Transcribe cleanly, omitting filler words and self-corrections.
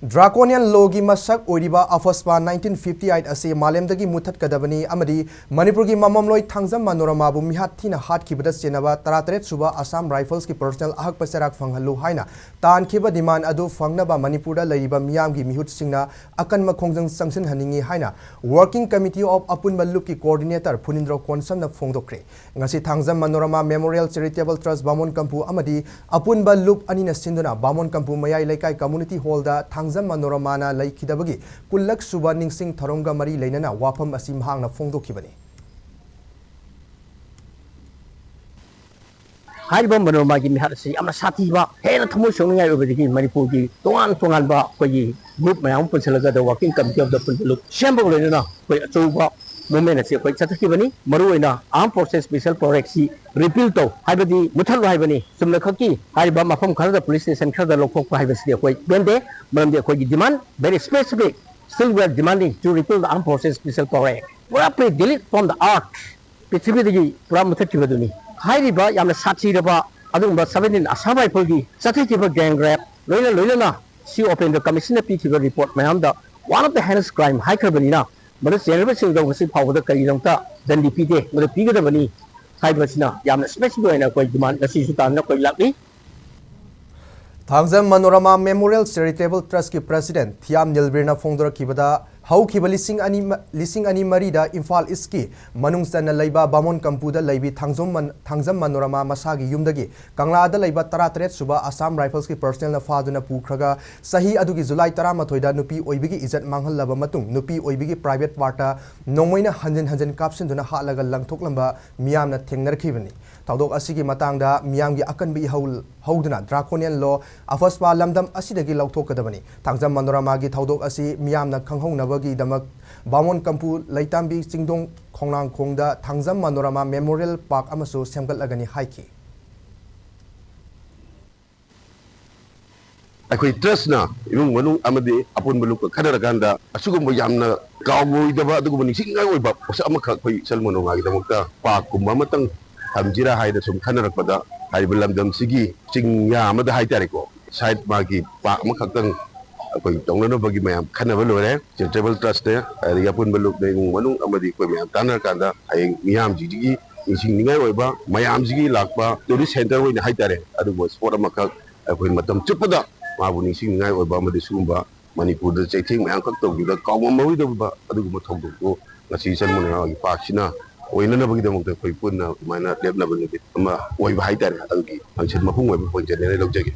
Draconian Logi Masak Uriba AFSPA 1958 ase malem dagi muthatkadabani amadi Manipur ki mamamloi Thangjam Manorama bu mihathina hat kibada senaba 33 suba Assam Rifles ki personal ahak pasarak phanghalu haina tan khiba demand adu phangnaba Manipur da laiba miyam gi mihut singna akan makhongjang sangsin haningi haina Working Committee of Apun Malup ki coordinator Punindro Konsam na phongdok-nakhre ngasi Thangjam Manorama Memorial Charitable Trust Bamon Kampu amadi Apun Malup anina sinduna Bamon Kampu mayai laikai community hall da Thangjam Manorama na Leikhidabagi Lak Suba Ningsing Thouram ga mari leinana wafam asim hangna phongdokhibani Haibam Manorama gi mihar si amna sati ba hena thamu songai obedi Manipur gi tongan ba koi group mayam punsalaga the Working Committee of the Punjaluk shamba leinana koi achuba movement ase koi chathakibani maruina Armed Forces Special Project si repeal to haibadi muthal haibani sumna khaki haiba mafam khara police station khara lokhok haibasi koi bende maramde koi demand very specific still we are demanding to repeal the Armed Forces Special Project we are delete from the art prithvi dagi pura muthatkibaduni hairiba yamna sachi raba adumba 17 Assam Rifle gi chathikiba gang rape loina si open the commission pikiba report mayamda one of the heinous crime haikrabani Mada general singdong kasi phawda kari langta dan dipite mada pigada bani haibasina yamna specific na koi demand kasi sutan na koi lakni Thangjam Manorama Memorial Charitable Trust ki President Thiam Nilbirna Phongdora kibada haukiba lising ani marida Imphal iski manungstana laiba Bamon Kampuda laibi Thangjam Manorama masagi yumdagi Kanglada laiba 33 suba Assam Rifles ki personal na faduna pukhraga sahi adugi July 13 da nupi oibigi izat manghallaba matung nupi oibigi private parta nongmoina hanjan caption duna halaga langthoklamba miyamna thengnarkhibani Tawdok asigi matangda miyamgi akanbi hauduna Draconian law AFSPA lamdam asidagi lauthokadabani Thangjam Manorama gi tawdok asi miyamna khanghaunabagi damak Bamon Kampu Laitambi Singdong Khongnang Khongda Thangjam Manorama Memorial Park amasu semgatlagani haiki Akoi trust na imung manung amade apun beluk khadaraganda asugum yamna kawoi daba adugo ningsing ngai oiba osa amakha koi salmono ngagi damukta pa kumba matang hamjira haida sum khanarakpada haibulam dam sigi chingya amada haitareko side magi pa amakhang koi tongnano bagi mayam khanaba lore charitable trust ne yapun beluk ne imung manung amadi koi mayam tanarkanda ai miyam jigi ningsing ningai oiba mayam jigi lakpa tourist center hoina haitare adugo sport amakha koi matam chupada mabu ningsing ngai oiba amadi sumba Manipur da chaithing mayam khak tawgida kawma mawidaba adugo thongdok ngasi salmona ngai paksina oina na bagi damok koi punna mana lebna bagi ama oiba haitare adugi angchen mapung oiba ponjane lawjage